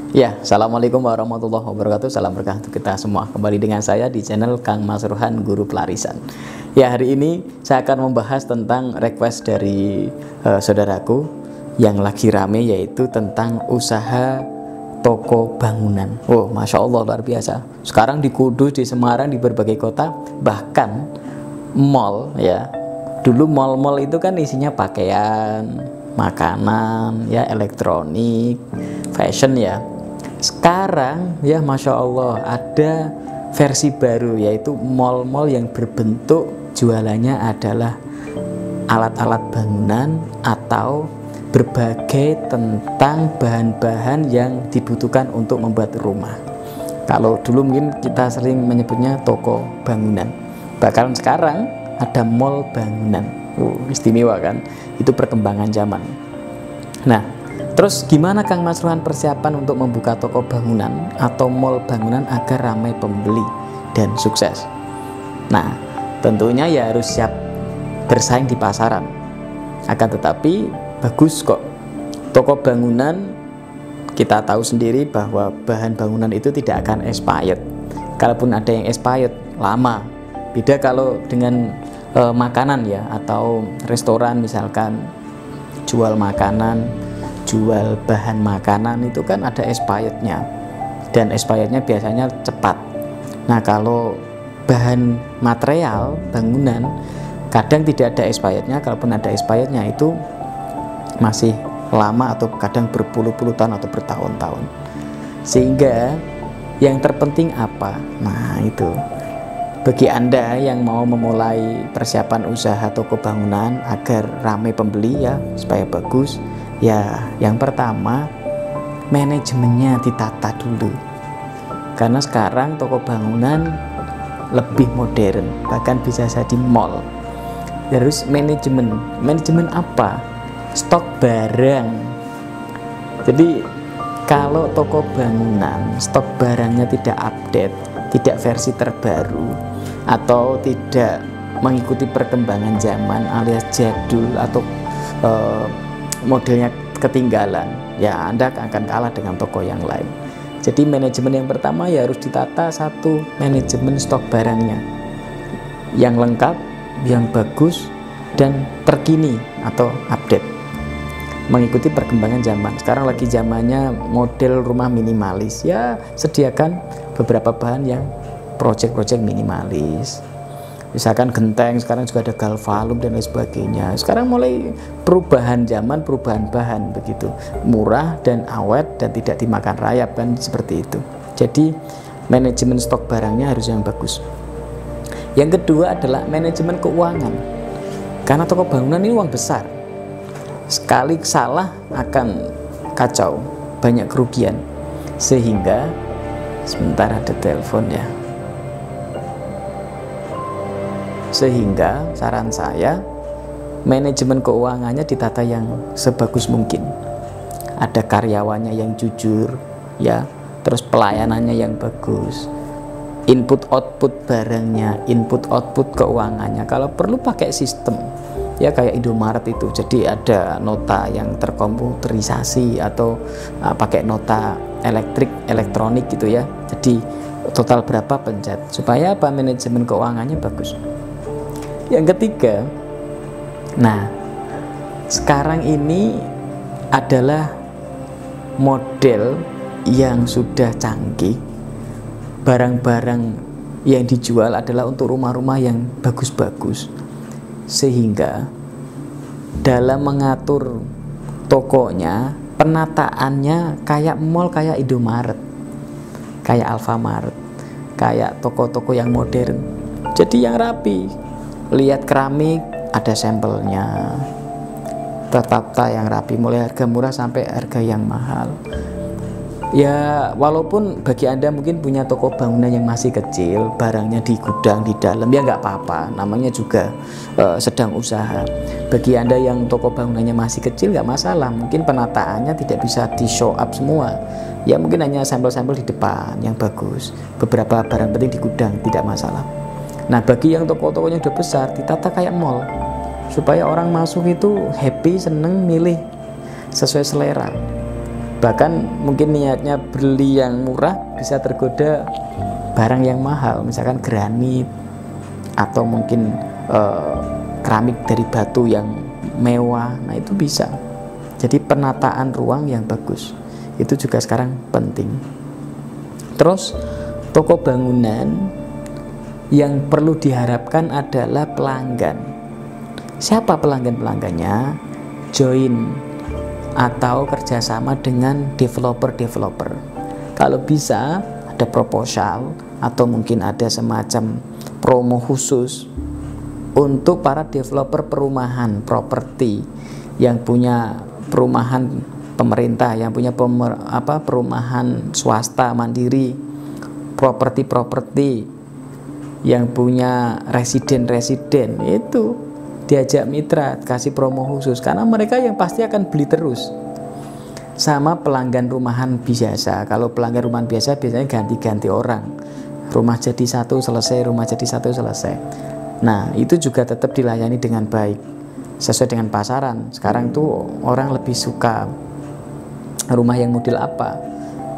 Ya, Assalamualaikum warahmatullahi wabarakatuh. Salam berkah untuk kita semua. Kembali dengan saya di channel Kang Mas Rohan, Guru Pelarisan. Ya, hari ini saya akan membahas tentang request dari saudaraku yang lagi rame, yaitu tentang usaha toko bangunan. Oh, Masya Allah, luar biasa. Sekarang di Kudus, di Semarang, di berbagai kota, bahkan mall ya. Dulu mall-mall itu kan isinya pakaian, makanan, ya, elektronik, fashion ya. Sekarang ya Masya Allah ada versi baru, yaitu mall-mall yang berbentuk jualannya adalah alat-alat bangunan atau berbagai tentang bahan-bahan yang dibutuhkan untuk membuat rumah. Kalau dulu mungkin kita sering menyebutnya toko bangunan, bahkan sekarang ada mall bangunan. Istimewa kan? Itu perkembangan zaman. Nah, terus gimana Kang Mas Rohan persiapan untuk membuka toko bangunan atau mall bangunan agar ramai pembeli dan sukses? Nah, tentunya ya harus siap bersaing di pasaran. Akan tetapi bagus kok. Toko bangunan kita tahu sendiri bahwa bahan bangunan itu tidak akan expired. Kalaupun ada yang expired, lama. Beda kalau dengan makanan ya, atau restoran misalkan jual makanan, jual bahan makanan itu kan ada expirednya, dan expirednya biasanya cepat. Nah, kalau bahan material bangunan kadang tidak ada expirednya, kalaupun ada expirednya itu masih lama atau kadang berpuluh-puluh tahun atau bertahun-tahun. Sehingga yang terpenting apa? Nah, itu bagi Anda yang mau memulai persiapan usaha toko bangunan agar ramai pembeli ya, supaya bagus ya, yang pertama manajemennya ditata dulu. Karena sekarang toko bangunan lebih modern, bahkan bisa jadi mall. Harus manajemen apa? Stok barang. Jadi kalau toko bangunan stok barangnya tidak update, tidak versi terbaru, atau tidak mengikuti perkembangan zaman alias jadul atau modelnya ketinggalan, ya Anda akan kalah dengan toko yang lain. Jadi manajemen yang pertama ya harus ditata. Satu, manajemen stok barangnya yang lengkap, yang bagus, dan terkini atau update, mengikuti perkembangan zaman. Sekarang lagi zamannya model rumah minimalis, ya sediakan beberapa bahan yang project minimalis. Misalkan genteng, sekarang juga ada galvalum dan lain sebagainya. Sekarang mulai perubahan zaman, perubahan bahan begitu, murah dan awet dan tidak dimakan rayap kan, seperti itu. Jadi manajemen stok barangnya harus yang bagus. Yang kedua adalah manajemen keuangan. Karena toko bangunan ini uang besar. Sekali salah akan kacau, banyak kerugian. Sehingga sebentar, ada telepon ya. Sehingga saran saya, manajemen keuangannya ditata yang sebagus mungkin. Ada karyawannya yang jujur ya, terus pelayanannya yang bagus, input output barangnya, input output keuangannya. Kalau perlu pakai sistem ya, kayak Indomaret itu, jadi ada nota yang terkomputerisasi atau pakai nota elektronik gitu ya. Jadi total berapa pencet, supaya apa, manajemen keuangannya bagus. Yang ketiga, nah sekarang ini adalah model yang sudah canggih. Barang-barang yang dijual adalah untuk rumah-rumah yang bagus-bagus, sehingga dalam mengatur tokonya, penataannya kayak mall, kayak Indomaret, kayak Alfamart, kayak toko-toko yang modern. Jadi yang rapi. Lihat keramik, ada sampelnya, tata yang rapi, mulai harga murah sampai harga yang mahal. Ya, walaupun bagi Anda mungkin punya toko bangunan yang masih kecil, barangnya di gudang di dalam, ya nggak apa-apa, namanya juga sedang usaha. Bagi Anda yang toko bangunannya masih kecil, nggak masalah, mungkin penataannya tidak bisa di show up semua, ya mungkin hanya sampel-sampel di depan yang bagus, beberapa barang penting di gudang, tidak masalah. Nah, bagi yang toko-tokonya udah besar, ditata kayak mall, supaya orang masuk itu happy, seneng, milih sesuai selera. Bahkan mungkin niatnya beli yang murah bisa tergoda barang yang mahal, misalkan granit atau mungkin keramik dari batu yang mewah. Nah itu bisa. Jadi penataan ruang yang bagus itu juga sekarang penting. Terus toko bangunan yang perlu diharapkan adalah pelanggan. Siapa pelanggannya? Join atau kerjasama dengan developer. Kalau bisa ada proposal atau mungkin ada semacam promo khusus untuk para developer perumahan properti yang punya perumahan pemerintah, yang punya perumahan swasta mandiri, properti yang punya residen itu diajak mitra, kasih promo khusus, karena mereka yang pasti akan beli terus. Sama pelanggan rumahan biasa. Kalau pelanggan rumahan biasa biasanya ganti-ganti orang, rumah jadi satu selesai, rumah jadi satu selesai. Nah itu juga tetap dilayani dengan baik sesuai dengan pasaran. Sekarang tuh orang lebih suka rumah yang model apa,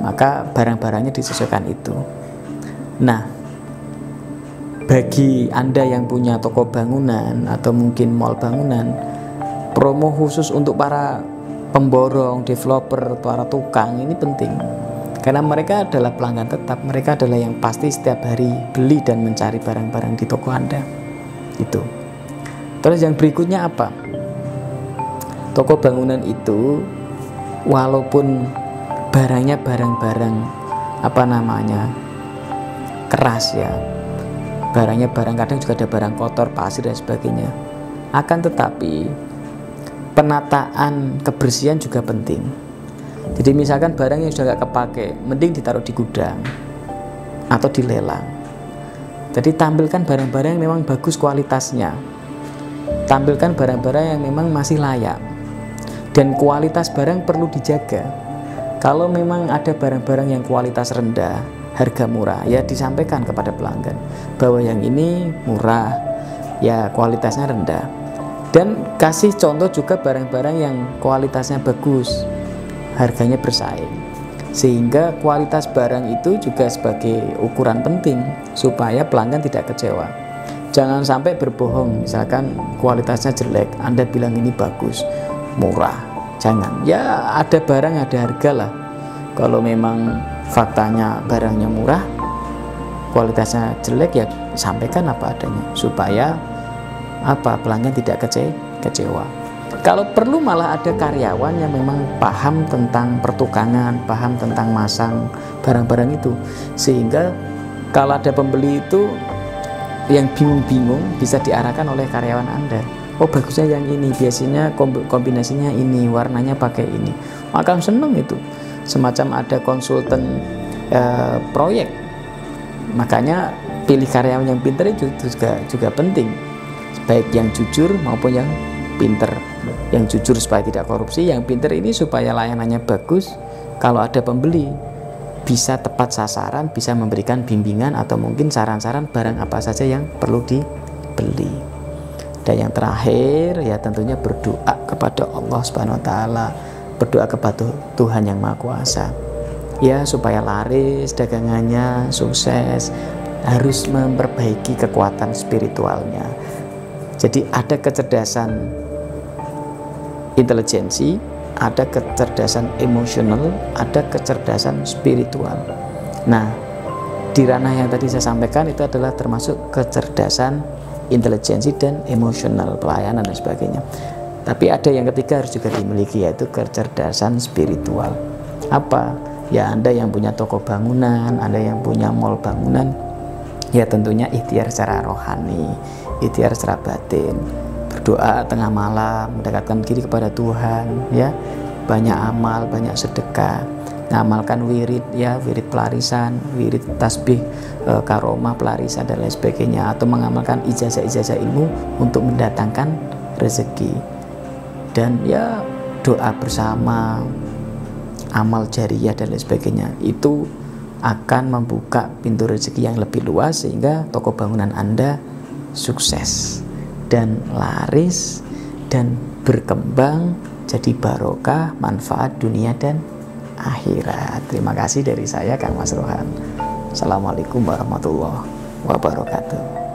maka barang-barangnya disesuaikan itu. Nah, bagi Anda yang punya toko bangunan atau mungkin mall bangunan, promo khusus untuk para pemborong, developer, para tukang ini penting. Karena mereka adalah pelanggan tetap, mereka adalah yang pasti setiap hari beli dan mencari barang-barang di toko Anda. Itu. Terus yang berikutnya apa? Toko bangunan itu walaupun barangnya barang-barang keras ya, barangnya barang, kadang juga ada barang kotor, pasir dan sebagainya, akan tetapi penataan kebersihan juga penting. Jadi misalkan barang yang sudah gak kepake, mending ditaruh di gudang atau dilelang. Jadi tampilkan barang-barang yang memang bagus kualitasnya, tampilkan barang-barang yang memang masih layak, dan kualitas barang perlu dijaga. Kalau memang ada barang-barang yang kualitas rendah, harga murah, ya disampaikan kepada pelanggan bahwa yang ini murah, ya kualitasnya rendah. Dan kasih contoh juga barang-barang yang kualitasnya bagus, harganya bersaing, sehingga kualitas barang itu juga sebagai ukuran penting supaya pelanggan tidak kecewa. Jangan sampai berbohong, misalkan kualitasnya jelek, Anda bilang ini bagus, murah. Jangan, ya ada barang ada harga lah. Kalau memang faktanya barangnya murah, kualitasnya jelek, ya sampaikan apa adanya supaya pelanggan tidak kecewa. Kalau perlu malah ada karyawan yang memang paham tentang pertukangan, paham tentang masang barang-barang itu, sehingga kalau ada pembeli itu yang bingung-bingung bisa diarahkan oleh karyawan Anda. Oh bagusnya yang ini, biasanya kombinasinya ini, warnanya pakai ini, maka seneng itu. Semacam ada konsultan proyek. Makanya pilih karyawan yang pintar itu juga penting, baik yang jujur maupun yang pintar. Yang jujur supaya tidak korupsi, yang pintar ini supaya layanannya bagus. Kalau ada pembeli bisa tepat sasaran, bisa memberikan bimbingan atau mungkin saran-saran barang apa saja yang perlu dibeli. Dan yang terakhir ya tentunya berdoa kepada Allah Subhanahu wa taala, berdoa kepada Tuhan yang Maha Kuasa. Ya supaya laris dagangannya, sukses, harus memperbaiki kekuatan spiritualnya. Jadi ada kecerdasan intelijensi, ada kecerdasan emosional, ada kecerdasan spiritual. Nah, di ranah yang tadi saya sampaikan itu adalah termasuk kecerdasan intelijensi dan emosional, pelayanan dan sebagainya. Tapi ada yang ketiga harus juga dimiliki, yaitu kecerdasan spiritual. Apa? Ya Anda yang punya toko bangunan, Anda yang punya mall bangunan, ya tentunya ikhtiar secara rohani, ikhtiar secara batin, berdoa tengah malam, mendekatkan diri kepada Tuhan, ya banyak amal, banyak sedekah, ngamalkan wirid, ya wirid pelarisan, wirid tasbih, karomah pelarisan dan lain sebagainya, atau mengamalkan ijazah-ijazah ilmu untuk mendatangkan rezeki. Dan ya doa bersama, amal jariyah dan lain sebagainya, itu akan membuka pintu rezeki yang lebih luas sehingga toko bangunan Anda sukses dan laris dan berkembang, jadi barokah, manfaat dunia dan akhirat. Terima kasih dari saya Kang Mas Rohan. Assalamualaikum warahmatullahi wabarakatuh.